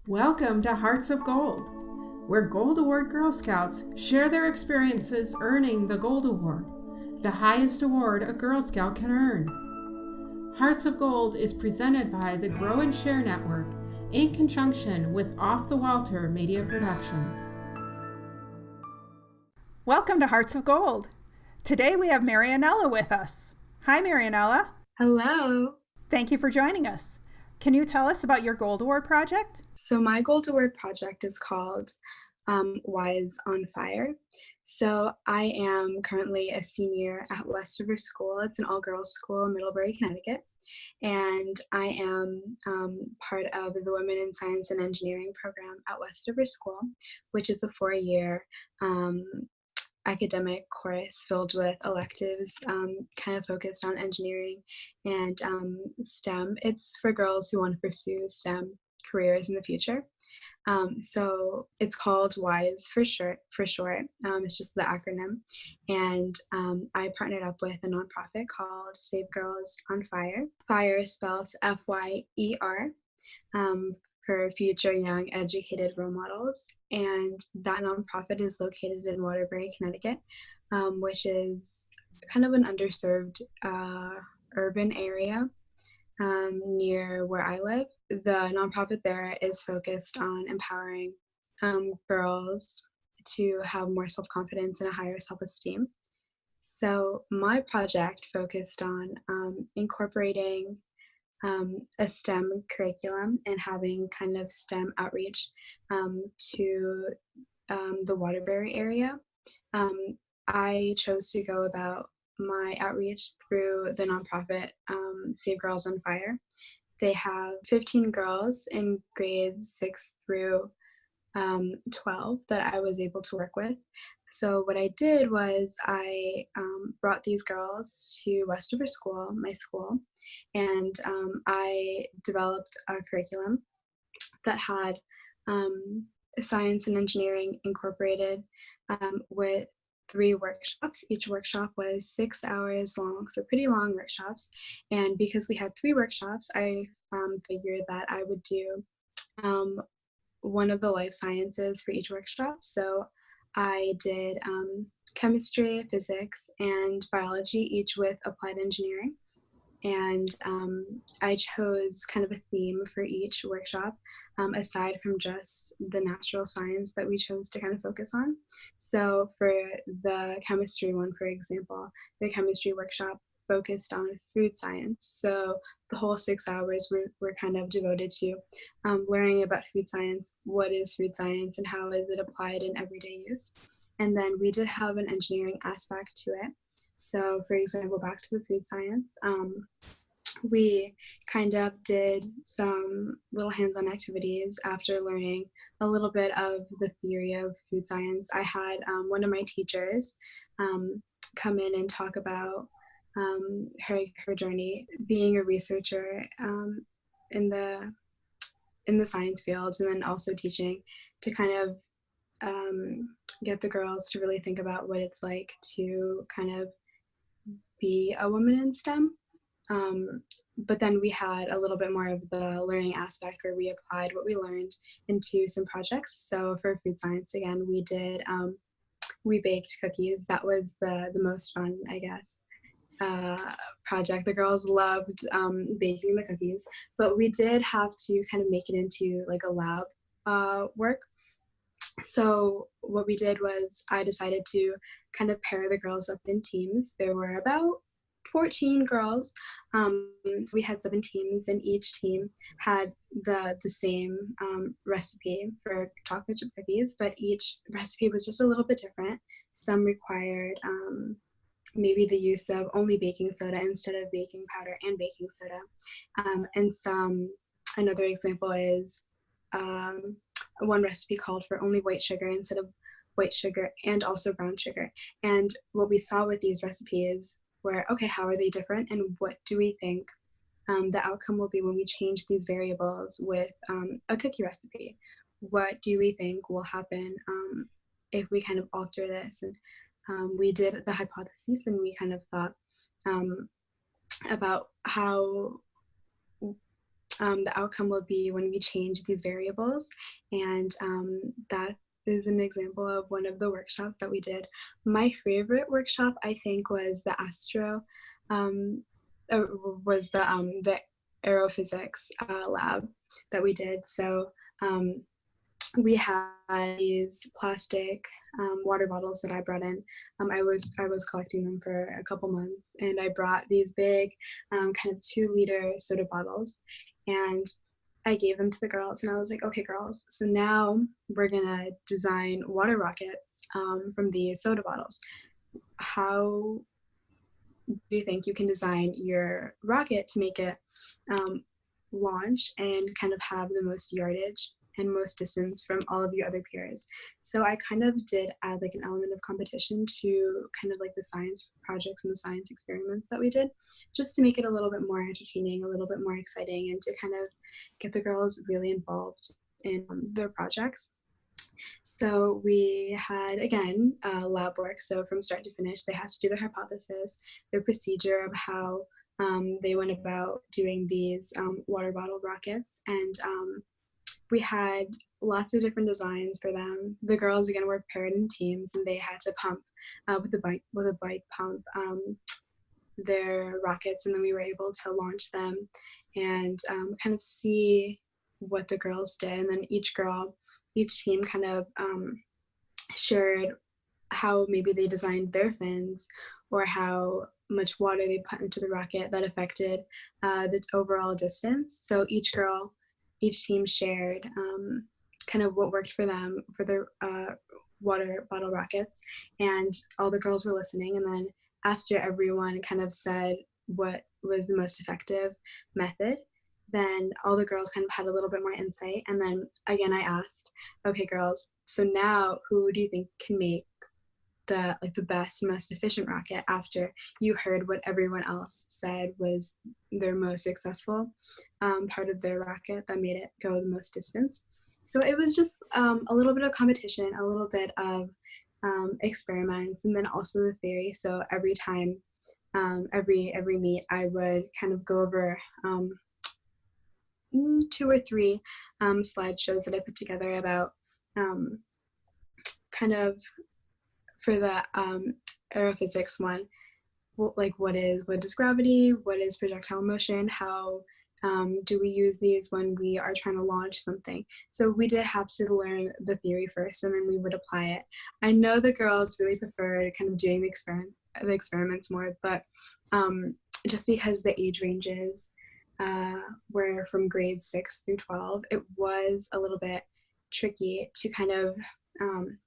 Welcome to Hearts of Gold, where Gold Award Girl Scouts share their experiences earning the Gold Award, the highest award a Girl Scout can earn. Hearts of Gold is presented by the Grow and Share Network in conjunction with Off the Walter Media Productions. Welcome to Hearts of Gold. Today we have Marianella with us. Hi, Marianella. Hello. Thank you for joining us. Can you tell us about your Gold Award project? So my Gold Award project is called WISE on FYER. So I am currently a senior at Westover School. It's an all-girls school in Middlebury, Connecticut. And I am part of the Women in Science and Engineering program at Westover School, which is a 4-year academic course filled with electives kind of focused on engineering and STEM. It's for girls who want to pursue STEM careers in the future. So it's called WISE for short. It's just the acronym. And I partnered up with a nonprofit called Save Girls on FYER. FYER is spelled FYER. For future young educated role models. And that nonprofit is located in Waterbury, Connecticut, which is kind of an underserved urban area near where I live. The nonprofit there is focused on empowering girls to have more self-confidence and a higher self-esteem. So my project focused on incorporating a STEM curriculum and having kind of STEM outreach to the Waterbury area. I chose to go about my outreach through the nonprofit Save Girls on FYER. They have 15 girls in grades 6 through 12 that I was able to work with. So what I did was I brought these girls to Westover School, my school, and I developed a curriculum that had science and engineering incorporated with 3 workshops. Each workshop was 6 hours long, so pretty long workshops. And because we had 3 workshops, I figured that I would do one of the life sciences for each workshop. So I did chemistry, physics, and biology, each with applied engineering. And I chose kind of a theme for each workshop, aside from just the natural science that we chose to kind of focus on. So for the chemistry one, for example, the chemistry workshop focused on food science. So the whole 6 hours were kind of devoted to learning about food science, what is food science and how is it applied in everyday use. And then we did have an engineering aspect to it. So for example, back to the food science, we kind of did some little hands-on activities after learning a little bit of the theory of food science. I had one of my teachers come in and talk about her journey being a researcher in the science fields, and then also teaching to kind of get the girls to really think about what it's like to kind of be a woman in STEM. But then we had a little bit more of the learning aspect where we applied what we learned into some projects. So for food science, again, we baked cookies. That was the most fun, I guess, project. The girls loved baking the cookies, but we did have to kind of make it into like a lab work. So what we did was I decided to kind of pair the girls up in teams. There were about 14 girls. So we had 7 teams, and each team had the same recipe for chocolate chip cookies, but each recipe was just a little bit different. Some required maybe the use of only baking soda instead of baking powder and baking soda. And another example is one recipe called for only white sugar instead of white sugar and also brown sugar. And what we saw with these recipes were, okay, how are they different, and what do we think the outcome will be when we change these variables with a cookie recipe? What do we think will happen if we kind of alter this? And we did the hypotheses, and we kind of thought about how the outcome will be when we change these variables. And that is an example of one of the workshops that we did. My favorite workshop, I think, was the the Aero Physics Lab that we did. So we had these plastic water bottles that I brought in. I was collecting them for a couple months, and I brought these big kind of 2-liter soda bottles, and I gave them to the girls, and I was like, okay, girls, so now we're gonna design water rockets from these soda bottles. How do you think you can design your rocket to make it launch and kind of have the most yardage and most distance from all of your other peers? So I kind of did add like an element of competition to kind of like the science projects and the science experiments that we did, just to make it a little bit more entertaining, a little bit more exciting, and to kind of get the girls really involved in their projects. So we had, again, lab work. So from start to finish, they had to do their hypothesis, their procedure of how they went about doing these water bottle rockets. And we had lots of different designs for them. The girls, again, were paired in teams, and they had to pump with a bike pump their rockets, and then we were able to launch them and kind of see what the girls did. And then each team kind of shared how maybe they designed their fins, or how much water they put into the rocket that affected the overall distance. So each team shared kind of what worked for them for their water bottle rockets, and all the girls were listening. And then after everyone kind of said what was the most effective method, then all the girls kind of had a little bit more insight. And then again, I asked, okay, girls, so now who do you think can make the best, most efficient rocket after you heard what everyone else said was their most successful part of their rocket that made it go the most distance? So it was just a little bit of competition, a little bit of experiments, and then also the theory. So every time, every meet, I would kind of go over 2 or 3 slideshows that I put together about kind of, for the aerophysics one, what is gravity, what is projectile motion, how do we use these when we are trying to launch something. So we did have to learn the theory first, and then we would apply it. I know the girls really preferred kind of doing the experiments more, but just because the age ranges were from grades 6 through 12, it was a little bit tricky to kind of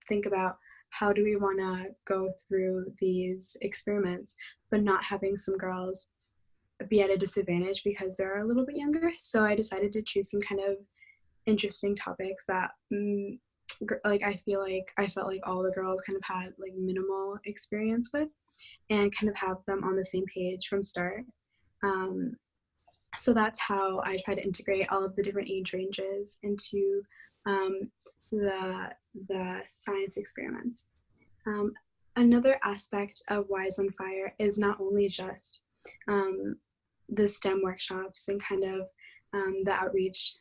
think about how do we want to go through these experiments, but not having some girls be at a disadvantage because they're a little bit younger. So I decided to choose some kind of interesting topics that I felt like all the girls kind of had like minimal experience with, and kind of have them on the same page from start. So that's how I try to integrate all of the different age ranges into the science experiments. Another aspect of WISE on FYER is not only just the STEM workshops and kind of the outreach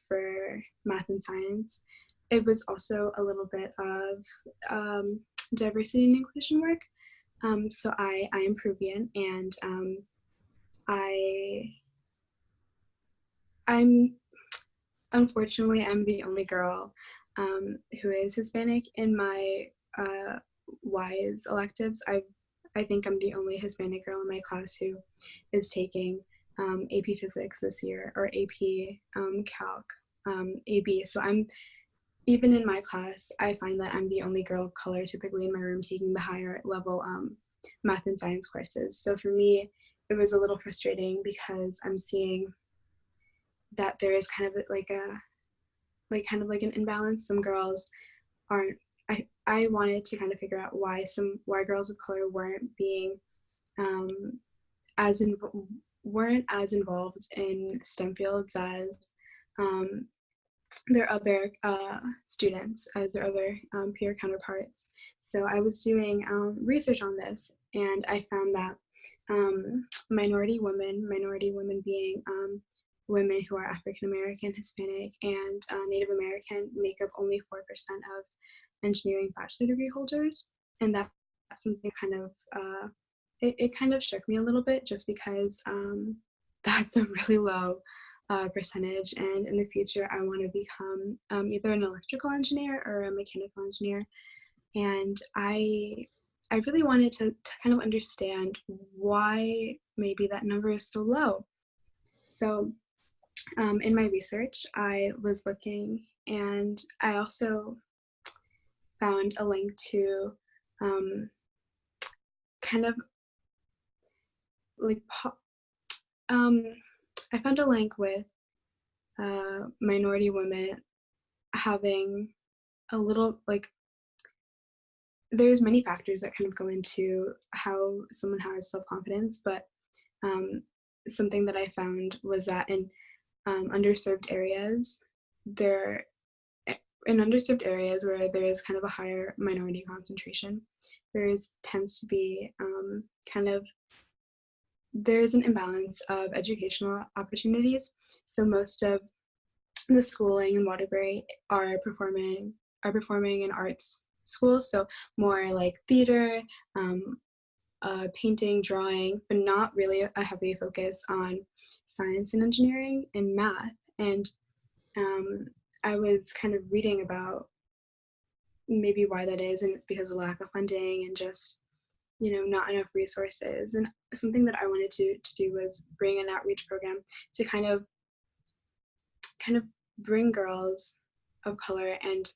for math and science. It was also a little bit of diversity and inclusion work. So I am Peruvian, and unfortunately, I'm the only girl who is Hispanic in my WISE electives. I think I'm the only Hispanic girl in my class who is taking AP Physics this year, or AP Calc, AB. So even in my class, I find that I'm the only girl of color typically in my room taking the higher level math and science courses. So for me, it was a little frustrating because I'm seeing that there is kind of like an imbalance. Some girls aren't. I wanted to kind of figure out why girls of color weren't being weren't as involved in STEM fields as their other students, as their other peer counterparts. So I was doing research on this, and I found that minority women being women who are African American, Hispanic, and Native American make up only 4% of engineering bachelor degree holders. And that's something kind of, it kind of shook me a little bit, just because that's a really low percentage. And in the future, I want to become either an electrical engineer or a mechanical engineer. And I really wanted to kind of understand why maybe that number is so low. So in my research, I was looking, and I also found a link to kind of like, I found a link with minority women having a little, like, there's many factors that kind of go into how someone has self-confidence, but something that I found was that in underserved areas, where there is kind of a higher minority concentration, tends to be there's an imbalance of educational opportunities. So most of the schooling in Waterbury are performing in arts schools, so more like theater, painting, drawing, but not really a heavy focus on science and engineering and math. And I was kind of reading about maybe why that is, and it's because of lack of funding and just, not enough resources. And something that I wanted to do was bring an outreach program to kind of bring girls of color and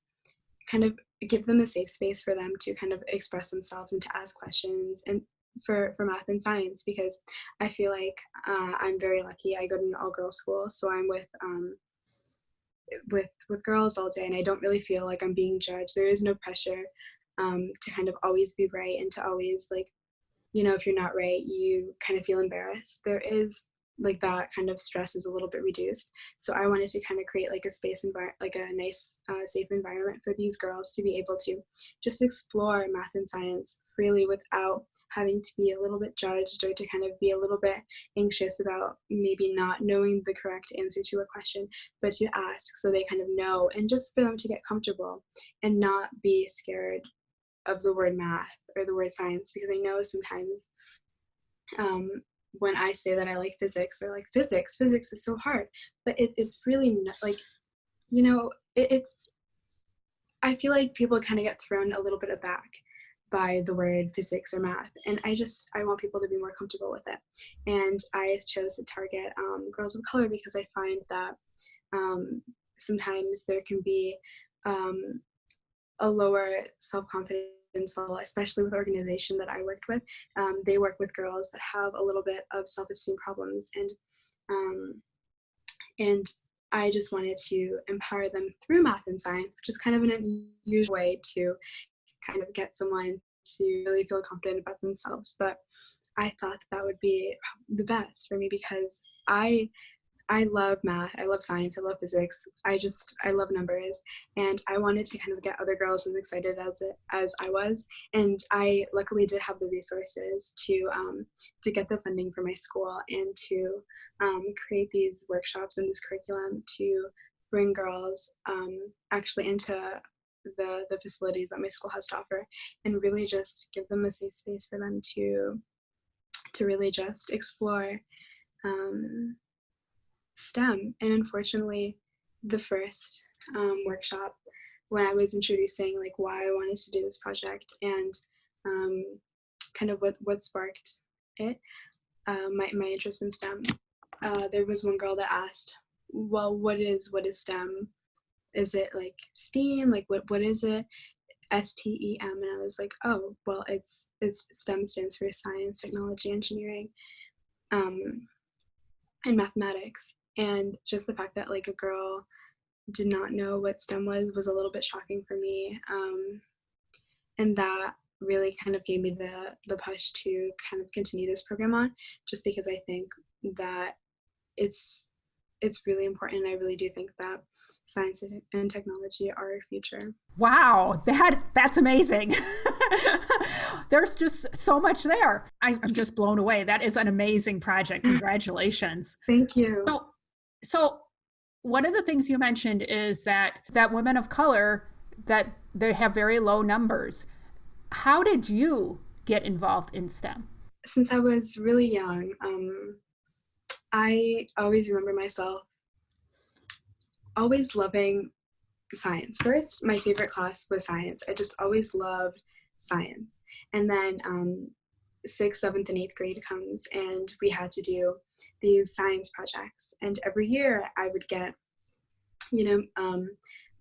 kind of give them a safe space for them to kind of express themselves and to ask questions, and for math and science, because I feel like I'm very lucky. I go to an all-girls school, so I'm with girls all day, and I don't really feel like I'm being judged. There is no pressure to kind of always be right, and to always, like, if you're not right, you kind of feel embarrassed. There is, like, that kind of stress is a little bit reduced. So I wanted to kind of create like a space, like a nice, safe environment for these girls to be able to just explore math and science freely without having to be a little bit judged, or to kind of be a little bit anxious about maybe not knowing the correct answer to a question, but to ask so they kind of know, and just for them to get comfortable and not be scared of the word math or the word science, because I know sometimes when I say that I like physics, they're like, physics is so hard. But it's really not, like, I feel like people kind of get thrown a little bit aback by the word physics or math, and I want people to be more comfortable with it. And I chose to target girls of color, because I find that sometimes there can be a lower self-confidence level, especially with the organization that I worked with. They work with girls that have a little bit of self-esteem problems, and I just wanted to empower them through math and science, which is kind of an unusual way to kind of get someone to really feel confident about themselves. But I thought that would be the best for me, because I love math, I love science, I love physics. I love numbers, and I wanted to kind of get other girls as excited as I was. And I luckily did have the resources to get the funding for my school, and to create these workshops and this curriculum to bring girls actually into the facilities that my school has to offer, and really just give them a safe space for them to really just explore STEM. And unfortunately, the first workshop, when I was introducing like why I wanted to do this project, and kind of what sparked it, my interest in STEM, there was one girl that asked, well, what is STEM? Is it like STEAM? Like what is it? STEM. And I was like, oh, well, it's STEM stands for science, technology, engineering, and mathematics. And just the fact that like a girl did not know what STEM was a little bit shocking for me. And that really kind of gave me the push to kind of continue this program on, just because I think that it's really important. I really do think that science and technology are our future. Wow, that's amazing. There's just so much there. I'm just blown away. That is an amazing project. Congratulations. Thank you. So So one of the things you mentioned is that women of color, that they have very low numbers. How did you get involved in STEM? Since I was really young, I always remember myself always loving science. First, my favorite class was science. I just always loved science. And then sixth, seventh, and eighth grade comes, and we had to do these science projects. And every year I would get,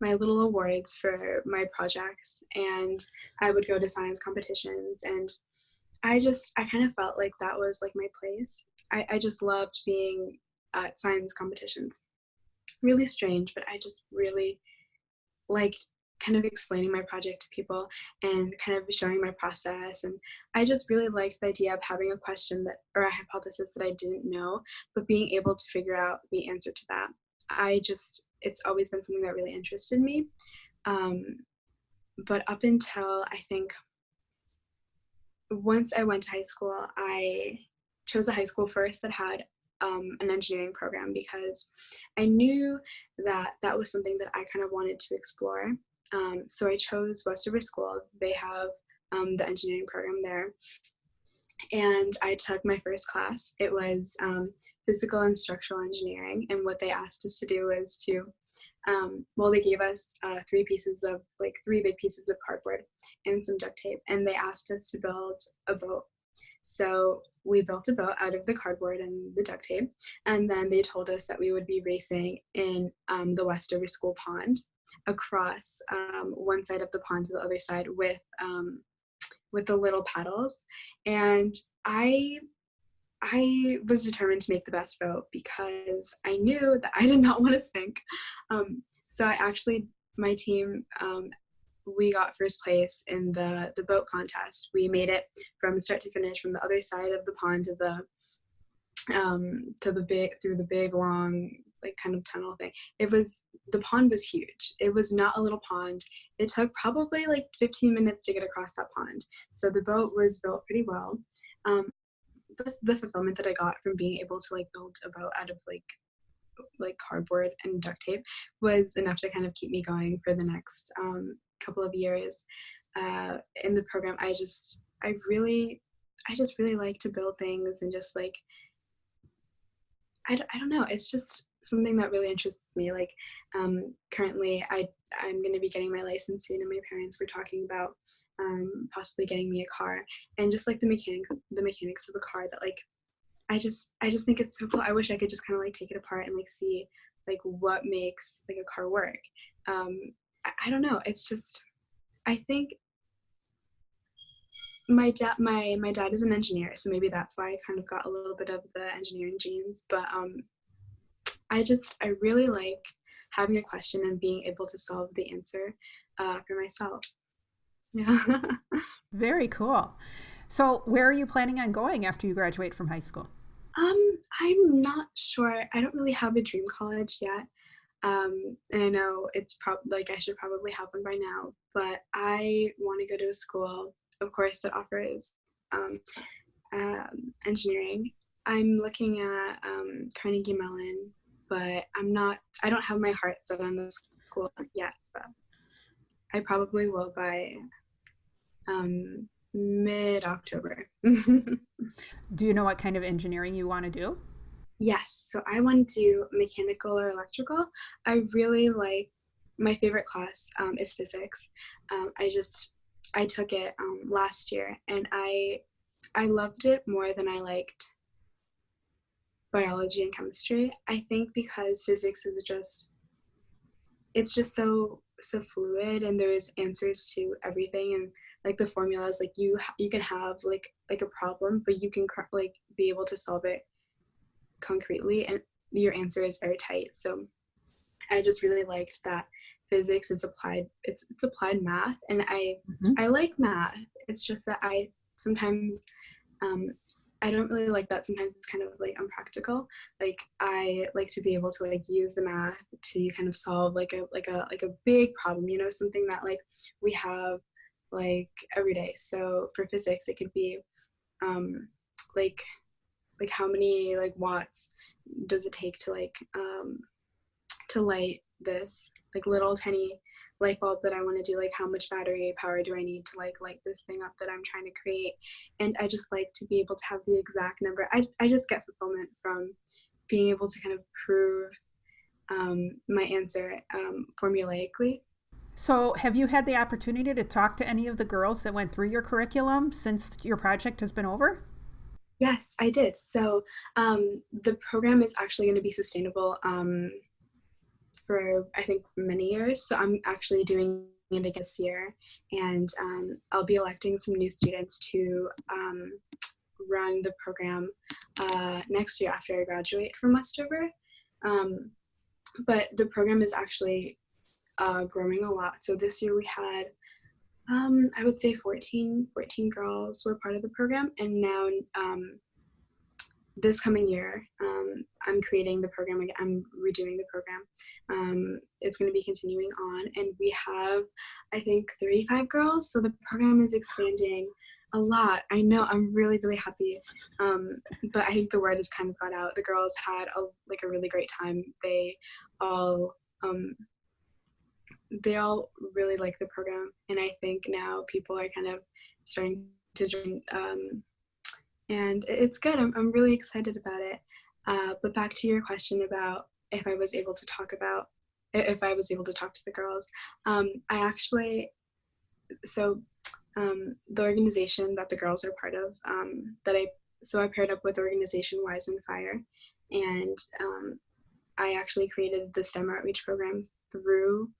my little awards for my projects, and I would go to science competitions. And I kind of felt like that was like my place. I just loved being at science competitions. Really strange, but I just really liked kind of explaining my project to people and kind of showing my process. And I just really liked the idea of having a question or a hypothesis that I didn't know, but being able to figure out the answer to that. It's always been something that really interested me. But up until, I think, once I went to high school, I chose a high school first that had an engineering program, because I knew that that was something that I kind of wanted to explore. So I chose Westover School. They have the engineering program there. And I took my first class. It was physical and structural engineering. And what they asked us to do was to, they gave us three big pieces of cardboard and some duct tape. And they asked us to build a boat. So we built a boat out of the cardboard and the duct tape. And then they told us that we would be racing in the Westover School pond across one side of the pond to the other side with the little paddles. And I was determined to make the best boat, because I knew that I did not want to sink. So my team, we got first place in the boat contest. We made it from start to finish, from the other side of the pond through the big long kind of tunnel thing. The pond was huge. It was not a little pond. It took probably 15 minutes to get across that pond. So the boat was built pretty well. The fulfillment that I got from being able to build a boat out of cardboard and duct tape was enough to kind of keep me going for the next couple of years in the program. I just really like to build things, and just I don't know, it's just something that really interests me. Currently I'm going to be getting my license soon, and my parents were talking about possibly getting me a car, and just the mechanics of a car, that I just think it's so cool. I wish I could just kind of take it apart and see what makes a car work. I don't know, it's just, I think my dad is an engineer, so maybe that's why I kind of got a little bit of the engineering genes. But I really like having a question and being able to solve the answer for myself. Yeah. Very cool. So where are you planning on going after you graduate from high school? I'm not sure. I don't really have a dream college yet. And I know it's probably I should probably have one by now, but I want to go to a school, of course, that offers engineering. I'm looking at Carnegie Mellon, but I don't have my heart set on the school yet, but I probably will by mid-October. Do you know what kind of engineering you want to do? Yes, so I want to do mechanical or electrical. I really my favorite class is physics. I took it last year, and I loved it more than I liked biology and chemistry. I think because physics is it's just so fluid, and there's answers to everything, and the formulas, you can have a problem, but you can be able to solve it concretely, and your answer is airtight. So I just really liked that physics is applied. It's applied math, and I like math. It's just that I sometimes I don't really like that. Sometimes it's kind of unpractical. I like to be able to use the math to kind of solve a big problem, something that we have every day. So for physics, it could be how many watts does it take to like to light this like little tiny light bulb that I want to do, like how much battery power do I need to like light this thing up that I'm trying to create. And I just like to be able to have the exact number. I just get fulfillment from being able to kind of prove my answer formulaically. So have you had the opportunity to talk to any of the girls that went through your curriculum since your project has been over? Yes, I did. So the program is actually going to be sustainable for, I think, many years. So I'm actually doing it again this year, and I'll be electing some new students to run the program next year after I graduate from Westover. But the program is actually growing a lot. So this year we had, I would say 14 girls were part of the program. And now this coming year, I'm creating the program again. I'm redoing the program. It's going to be continuing on. And we have, I think, 35 girls. So the program is expanding a lot. I know, I'm really, really happy. But I think the word has kind of got out. The girls had a really great time. They all really like the program, and I think now people are kind of starting to join, and it's good. I'm really excited about it. But back to your question about if I was able to talk to the girls, the organization that the girls are part of, I paired up with organization FYER, and I actually created the STEM outreach program through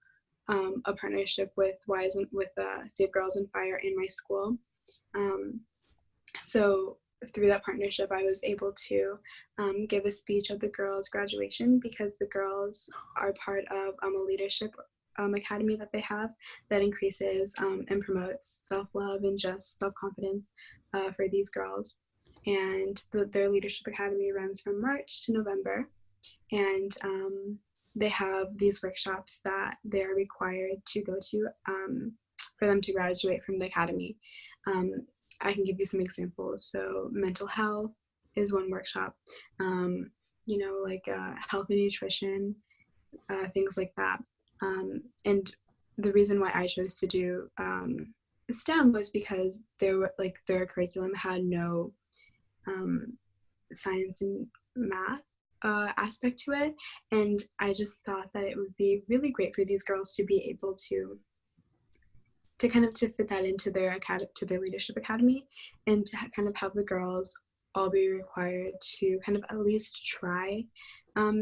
a partnership with Save Girls and Fire in my school. So through that partnership, I was able to give a speech at the girls' graduation, because the girls are part of a leadership academy that they have that increases and promotes self-love and just self-confidence for these girls. And their leadership academy runs from March to November, and they have these workshops that they're required to go to for them to graduate from the academy. I can give you some examples. So mental health is one workshop, health and nutrition, things like that. And the reason why I chose to do STEM was because their curriculum had no science and math aspect to it, and I just thought that it would be really great for these girls to be able to fit that into their leadership academy, and to kind of have the girls all be required to kind of at least try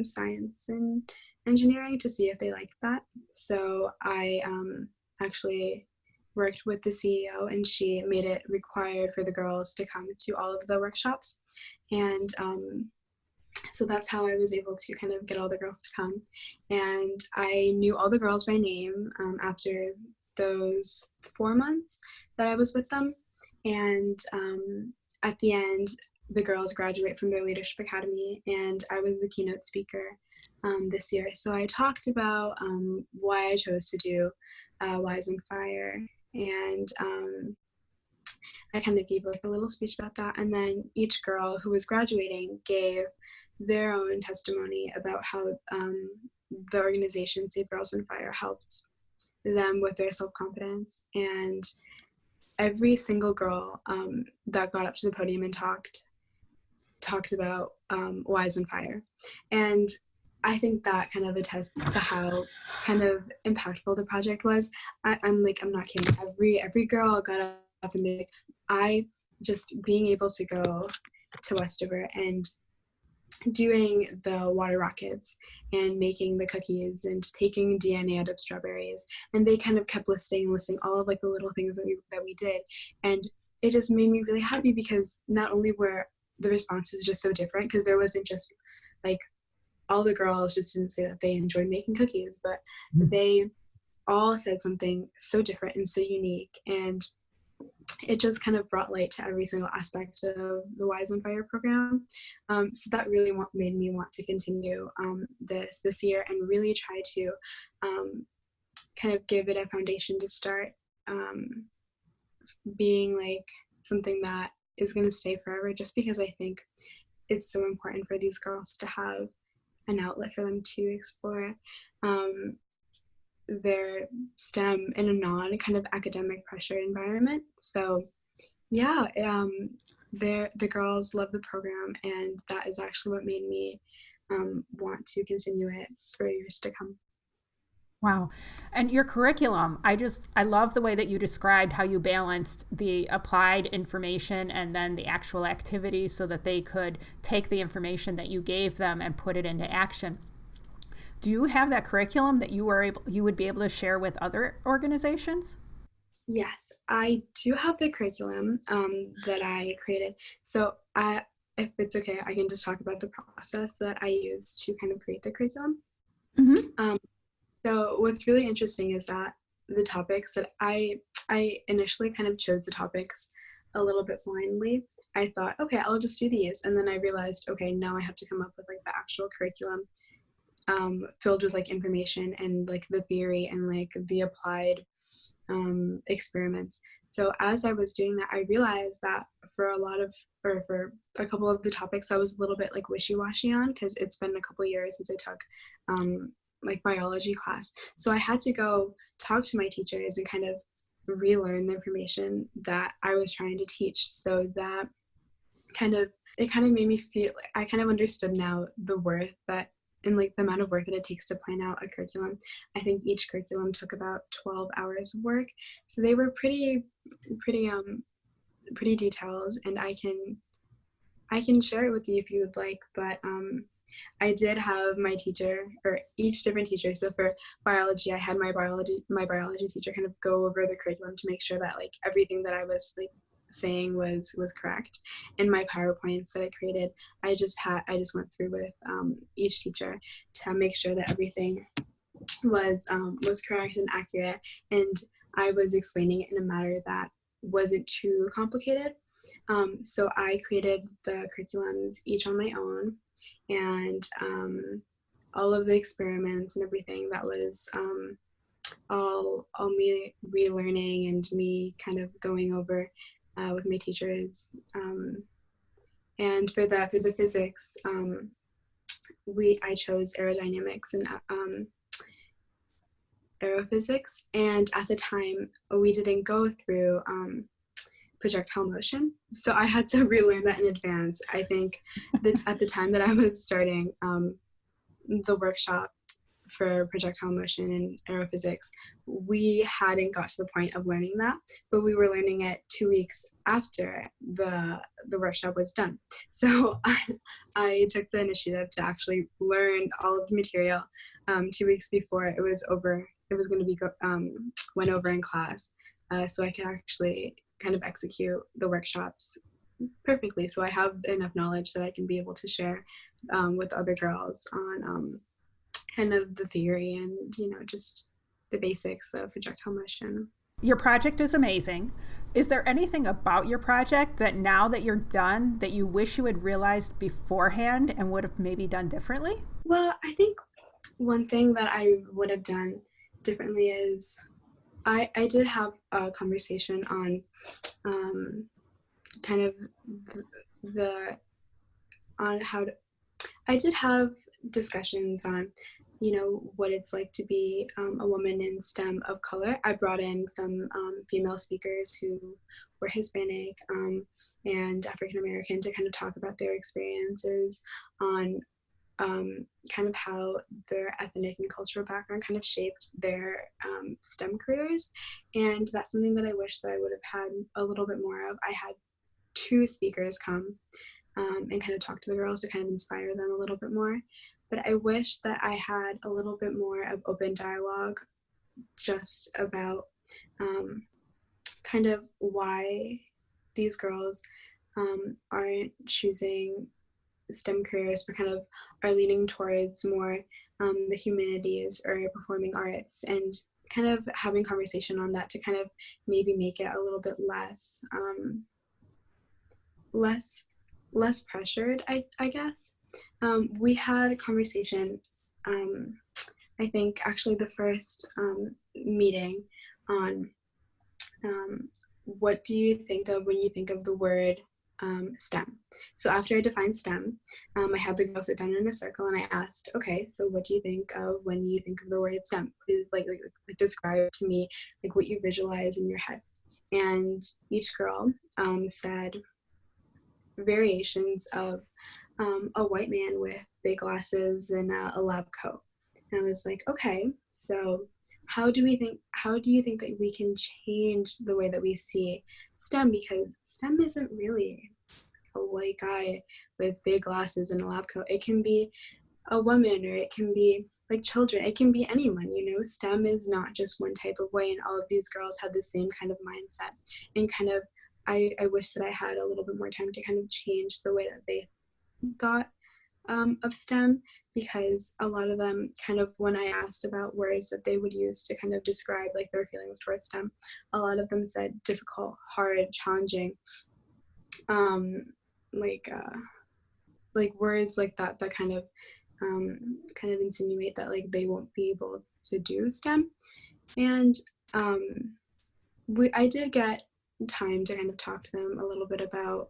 science and engineering to see if they like that. So I actually worked with the CEO, and she made it required for the girls to come to all of the workshops, and so that's how I was able to kind of get all the girls to come. And I knew all the girls by name after those 4 months that I was with them. And at the end, the girls graduate from their leadership academy, and I was the keynote speaker this year. So I talked about why I chose to do Wise and Fire, and I kind of gave a little speech about that. And then each girl who was graduating gave their own testimony about how the organization Save Girls and Fire helped them with their self-confidence. And every single girl that got up to the podium and talked about Wise and Fire. And I think that kind of attests to how kind of impactful the project was. I'm not kidding. Every girl got up and being able to go to Westover and doing the water rockets and making the cookies and taking DNA out of strawberries, and they kind of kept listing all of the little things that we did, and it just made me really happy, because not only were the responses just so different, because there wasn't just all the girls just didn't say that they enjoyed making cookies, but they all said something so different and so unique, and it just kind of brought light to every single aspect of the Wise and Fire program. So that really made me want to continue this year, and really try to kind of give it a foundation to start being something that is going to stay forever, just because I think it's so important for these girls to have an outlet for them to explore their STEM in a non kind of academic pressure environment. So yeah, the girls love the program, and that is actually what made me want to continue it for years to come. Wow. And your curriculum, I love the way that you described how you balanced the applied information and then the actual activities so that they could take the information that you gave them and put it into action. Do you have that curriculum that you would be able to share with other organizations? Yes, I do have the curriculum that I created. So if it's okay, I can just talk about the process that I used to kind of create the curriculum. Mm-hmm. So what's really interesting is that the topics that I initially kind of chose the topics a little bit blindly. I thought, okay, I'll just do these. And then I realized, okay, now I have to come up with like the actual curriculum filled with like information and like the theory and like the applied experiments. So as I was doing that, I realized that for a couple of the topics I was a little bit like wishy-washy on, because it's been a couple of years since I took like biology class. So I had to go talk to my teachers and kind of relearn the information that I was trying to teach. So that it kind of made me feel like I kind of understood now the worth that and like the amount of work that it takes to plan out a curriculum. I think each curriculum took about 12 hours of work. So they were pretty detailed, and I can share it with you if you would like, but I did have my teacher, or each different teacher. So for biology, I had my biology teacher kind of go over the curriculum to make sure that like everything that I was like saying was correct. And my PowerPoints that I created, I just went through with each teacher to make sure that everything was correct and accurate. And I was explaining it in a manner that wasn't too complicated. So I created the curriculums each on my own, and all of the experiments and everything that was all me relearning and me kind of going over with my teachers. And for the physics, I chose aerodynamics and Aero Physics, and at the time we didn't go through projectile motion, so I had to relearn that in advance. I think that at the time that I was starting the workshop for projectile motion and aerophysics, we hadn't got to the point of learning that, but we were learning it 2 weeks after the workshop was done. So I took the initiative to actually learn all of the material 2 weeks before it was over. It was going to be went over in class, so I could actually kind of execute the workshops perfectly. So I have enough knowledge that I can be able to share with other girls on kind of the theory and, just the basics of projectile motion. Your project is amazing. Is there anything about your project that now that you're done that you wish you had realized beforehand and would have maybe done differently? Well, I think one thing that I would have done differently is I did have a conversation on kind of I did have discussions on what it's like to be a woman in STEM of color. I brought in some female speakers who were Hispanic and African American to kind of talk about their experiences on kind of how their ethnic and cultural background kind of shaped their STEM careers. And that's something that I wish that I would have had a little bit more of. I had 2 speakers come and kind of talk to the girls to kind of inspire them a little bit more. But I wish that I had a little bit more of open dialogue just about kind of why these girls aren't choosing STEM careers, but kind of are leaning towards more the humanities or performing arts, and kind of having conversation on that to kind of maybe make it a little bit less pressured, I guess. We had a conversation, I think actually the first meeting on what do you think of when you think of the word STEM. So after I defined STEM, I had the girls sit down in a circle and I asked, okay, so what do you think of when you think of the word STEM? Please like describe to me like what you visualize in your head. And each girl said variations of a white man with big glasses and a lab coat. And I was like, okay, so how do you think that we can change the way that we see STEM? Because STEM isn't really a white guy with big glasses and a lab coat. It can be a woman, or it can be like children. It can be anyone, STEM is not just one type of way, and all of these girls had the same kind of mindset. And kind of, I wish that I had a little bit more time to kind of change the way that they thought of STEM, because a lot of them kind of, when I asked about words that they would use to kind of describe like their feelings towards STEM, a lot of them said difficult, hard, challenging, like words like that kind of insinuate that like they won't be able to do STEM. And I did get time to kind of talk to them a little bit about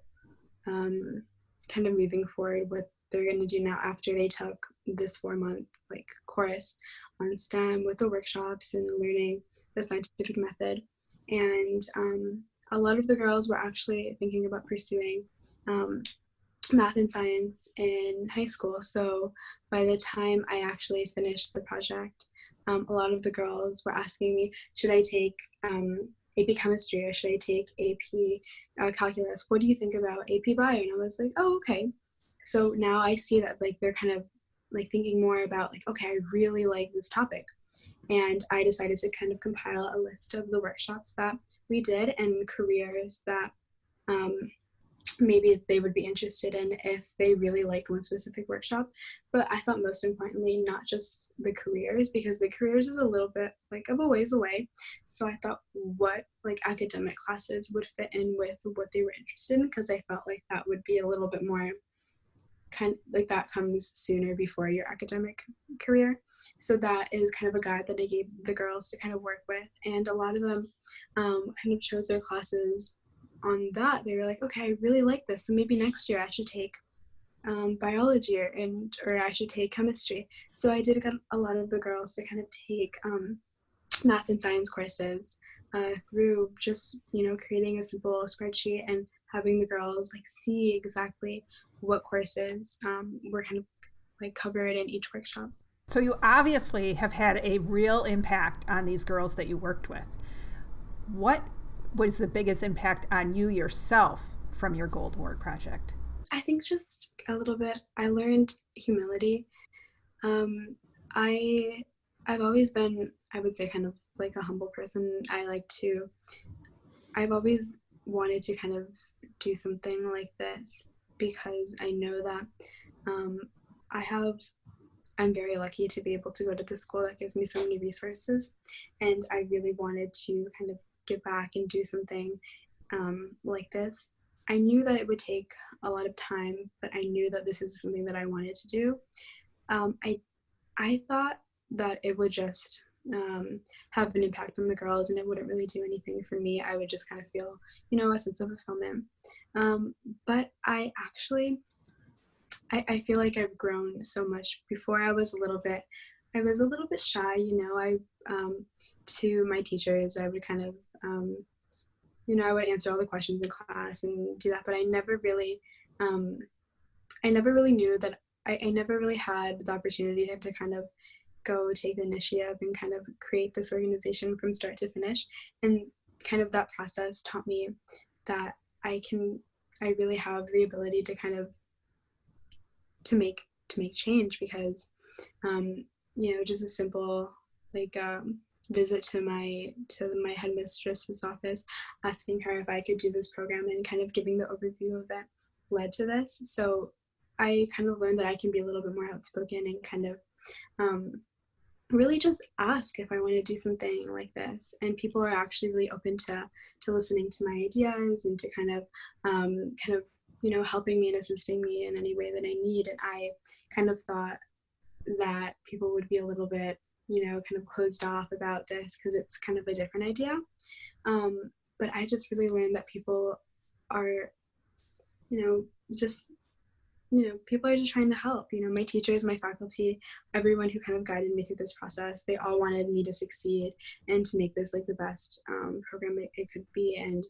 kind of moving forward, what they're going to do now after they took this 4-month like course on STEM with the workshops and learning the scientific method. And a lot of the girls were actually thinking about pursuing math and science in high school. So by the time I actually finished the project, a lot of the girls were asking me, should I take AP chemistry or should I take AP calculus? What do you think about AP bio? And I was like, oh, okay. So now I see that like they're kind of like thinking more about like, okay, I really like this topic. And I decided to kind of compile a list of the workshops that we did and careers that maybe they would be interested in if they really liked one specific workshop. But I thought most importantly, not just the careers, because the careers is a little bit like of a ways away. So I thought what like academic classes would fit in with what they were interested in, because I felt like that would be a little bit more kind of like that comes sooner before your academic career. So that is kind of a guide that I gave the girls to kind of work with. And a lot of them kind of chose their classes on that. They were like, okay, I really like this, so maybe next year I should take biology or I should take chemistry. So I did get a lot of the girls to kind of take math and science courses through just creating a simple spreadsheet and having the girls like see exactly what courses were kind of like covered in each workshop. So you obviously have had a real impact on these girls that you worked with. What was the biggest impact on you yourself from your Gold Award project? I think just a little bit. I learned humility. I've always been, I would say, kind of like a humble person. I've always wanted to kind of do something like this because I know that I'm very lucky to be able to go to the school that gives me so many resources, and I really wanted to kind of give back and do something like this. I knew that it would take a lot of time, but I knew that this is something that I wanted to do. I thought that it would just have an impact on the girls and it wouldn't really do anything for me. I would just kind of feel, a sense of fulfillment. But I feel like I've grown so much. Before I was a little bit shy, to my teachers. I would kind of, I would answer all the questions in class and do that, but I never really knew that I never really had the opportunity to kind of go take the initiative and kind of create this organization from start to finish. And kind of that process taught me that I really have the ability to kind of to make change, because just a simple visit to my headmistress's office, asking her if I could do this program and kind of giving the overview of it led to this. So I kind of learned that I can be a little bit more outspoken and kind of really just ask if I want to do something like this, and people are actually really open to listening to my ideas and to kind of helping me and assisting me in any way that I need. And I kind of thought that people would be a little bit kind of closed off about this because it's kind of a different idea, but I just really learned that people are just, people are just trying to help. My teachers, my faculty, everyone who kind of guided me through this process, they all wanted me to succeed and to make this like the best program it could be. And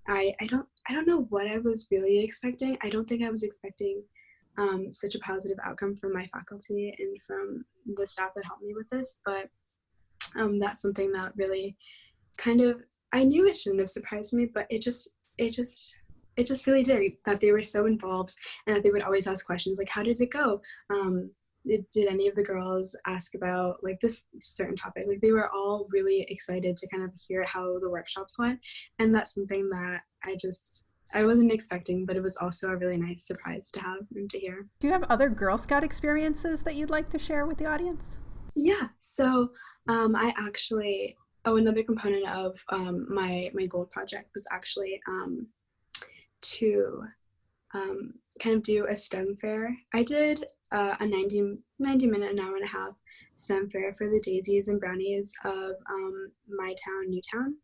I don't know what I was really expecting. I don't think I was expecting such a positive outcome from my faculty and from the staff that helped me with this, but that's something that really kind of, I knew it shouldn't have surprised me, but it just really did, that they were so involved and that they would always ask questions like, how did it go? Did any of the girls ask about like this certain topic? Like they were all really excited to kind of hear how the workshops went. And that's something that I wasn't expecting, but it was also a really nice surprise to have and to hear. Do you have other Girl Scout experiences that you'd like to share with the audience? Yeah, so I actually, another component of my gold project was actually to kind of do a STEM fair. I did a 90-minute, an hour and a half STEM fair for the daisies and brownies of my town, Newtown.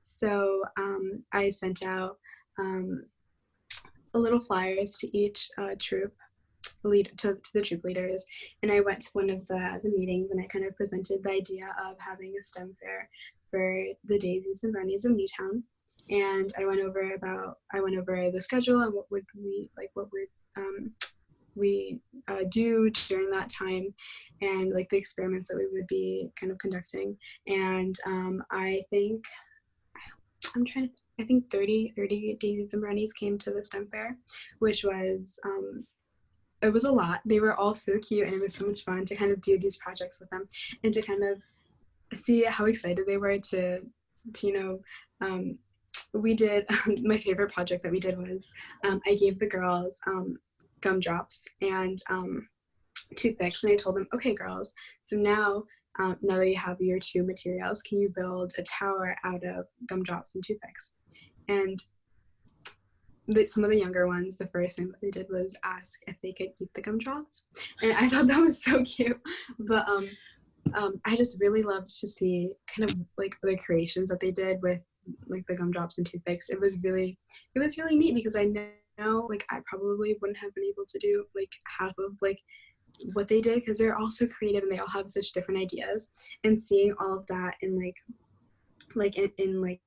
So I sent out little flyers to each troop, to the troop leaders, and I went to one of the meetings and I kind of presented the idea of having a STEM fair for the daisies and brownies of Newtown. And I went over the schedule and what would we do during that time, and like the experiments that we would be kind of conducting. And I think 30 daisies and brownies came to the STEM fair, which was it was a lot. They were all so cute, and it was so much fun to kind of do these projects with them and to kind of see how excited they were to we did my favorite project that we did was I gave the girls gumdrops and toothpicks, and I told them, okay girls, so now that you have your two materials, can you build a tower out of gumdrops and toothpicks? And some of the younger ones, the first thing that they did was ask if they could eat the gumdrops, and I thought that was so cute. But I just really loved to see kind of like the creations that they did with like the gumdrops and toothpicks. It was really neat, because I know like I probably wouldn't have been able to do like half of like what they did, because they're all so creative and they all have such different ideas. And seeing all of that in in like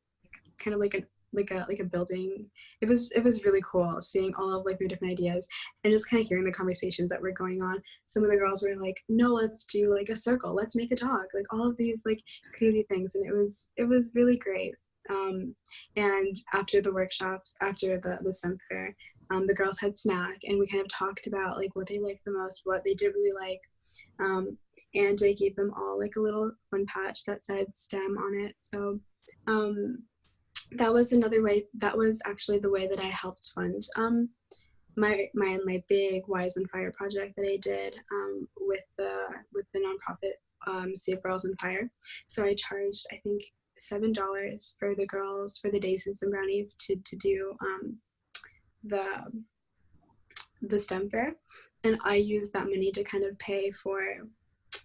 kind of like a building, it was really cool seeing all of like their different ideas and just kind of hearing the conversations that were going on. Some of the girls were like, no, let's do like a circle, let's make a dog, like all of these like crazy things, and it was really great. And after the workshops, after the STEM fair, the girls had snack, and we kind of talked about like what they liked the most, what they did really like, and I gave them all like a little fun patch that said STEM on it. So that was another way. That was actually the way that I helped fund my big Wise on Fire project that I did with the nonprofit Save Girls on Fire. So I charged, I think, $7 for the girls, for the daisies and brownies, to do the STEM fair, and I used that money to kind of pay for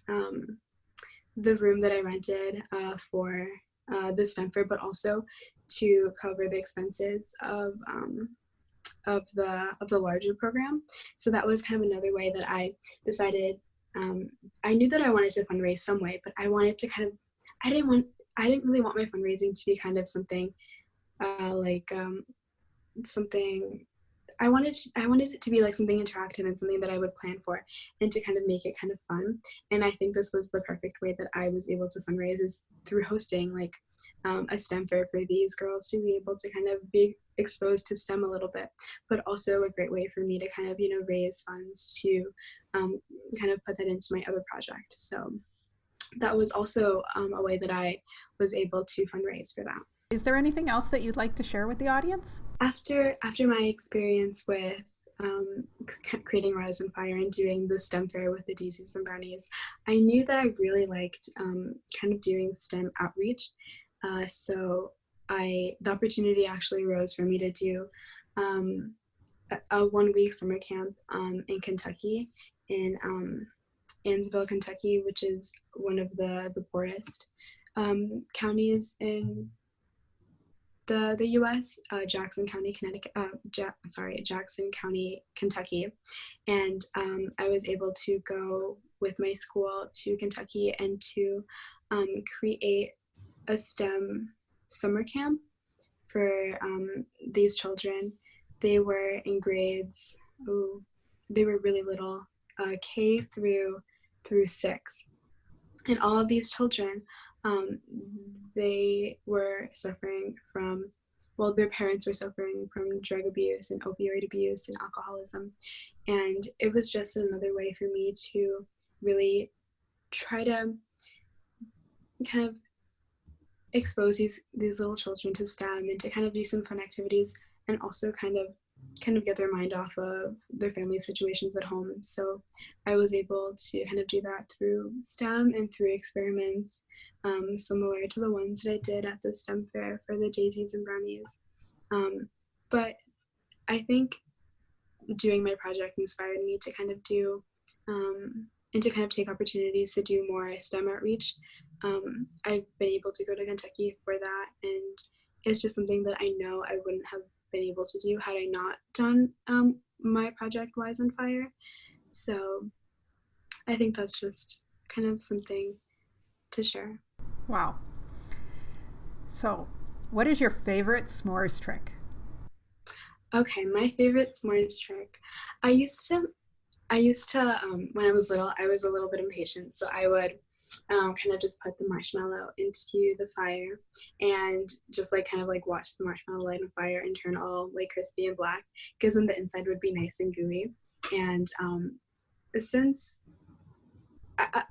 the room that I rented for the STEM fair, but also to cover the expenses of the larger program. So that was kind of another way that I decided. I knew that I wanted to fundraise some way, but I wanted to kind of, I didn't really want my fundraising to be kind of something something, I wanted it to be like something interactive and something that I would plan for, and to kind of make it kind of fun. And I think this was the perfect way that I was able to fundraise, is through hosting like a STEM fair for these girls to be able to kind of be exposed to STEM a little bit, but also a great way for me to kind of, raise funds to kind of put that into my other project. So that was also a way that I was able to fundraise for that. Is there anything else that you'd like to share with the audience? After my experience with creating Rise and Fire and doing the STEM fair with the daisies and brownies, I knew that I really liked kind of doing STEM outreach. So the opportunity actually arose for me to do a 1-week summer camp in Kentucky, in Ansville, Kentucky, which is one of the poorest counties in the U.S., Jackson County, Connecticut. Jackson County, Kentucky, and I was able to go with my school to Kentucky and to create a STEM summer camp for these children. They were in grades. They were really little, K through 6, and all of these children, they were suffering from, well, their parents were suffering from drug abuse and opioid abuse and alcoholism. And it was just another way for me to really try to kind of expose these little children to STEM and to kind of do some fun activities, and also kind of get their mind off of their family situations at home. So I was able to kind of do that through STEM and through experiments similar to the ones that I did at the STEM fair for the daisies and brownies. But I think doing my project inspired me to kind of do and to kind of take opportunities to do more STEM outreach. I've been able to go to Kentucky for that, and it's just something that I know I wouldn't have been able to do had I not done my project Wise on Fire. So I think that's just kind of something to share. Wow. So what is your favorite s'mores trick? Okay, my favorite s'mores trick. I used to when I was little, I was a little bit impatient, so I would kind of just put the marshmallow into the fire and just like kind of like watch the marshmallow light on fire and turn all like crispy and black, because then the inside would be nice and gooey. And since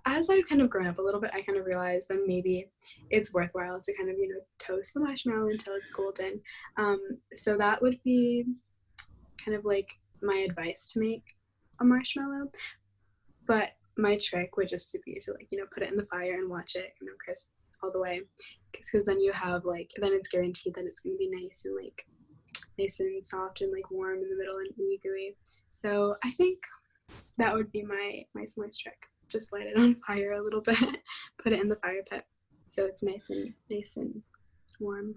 as I've kind of grown up a little bit, I kind of realized that maybe it's worthwhile to kind of, toast the marshmallow until it's golden. So that would be kind of like my advice to make a marshmallow. But my trick would just be to like, put it in the fire and watch it, crisp all the way. Because then you have like, then it's guaranteed that it's going to be nice and soft and like warm in the middle and gooey. So I think that would be my s'mores trick. Just light it on fire a little bit, put it in the fire pit, so it's nice and warm.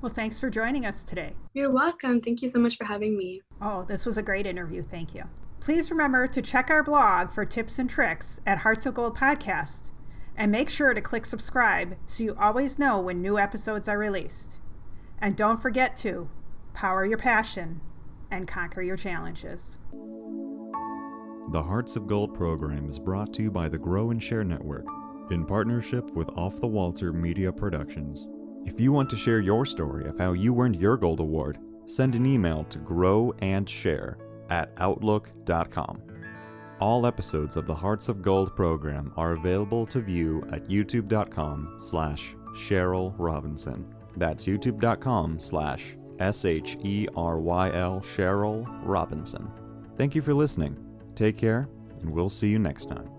Well, thanks for joining us today. You're welcome. Thank you so much for having me. Oh, this was a great interview. Thank you. Please remember to check our blog for tips and tricks at Hearts of Gold Podcast, and make sure to click subscribe so you always know when new episodes are released. And don't forget to power your passion and conquer your challenges. The Hearts of Gold program is brought to you by the Grow and Share Network in partnership with Off the Walter Media Productions. If you want to share your story of how you earned your Gold Award, send an email to growandshare@outlook.com. All episodes of the Hearts of Gold program are available to view at youtube.com/Cheryl Robinson. That's youtube.com/SHERYL Cheryl Robinson. Thank you for listening. Take care, and we'll see you next time.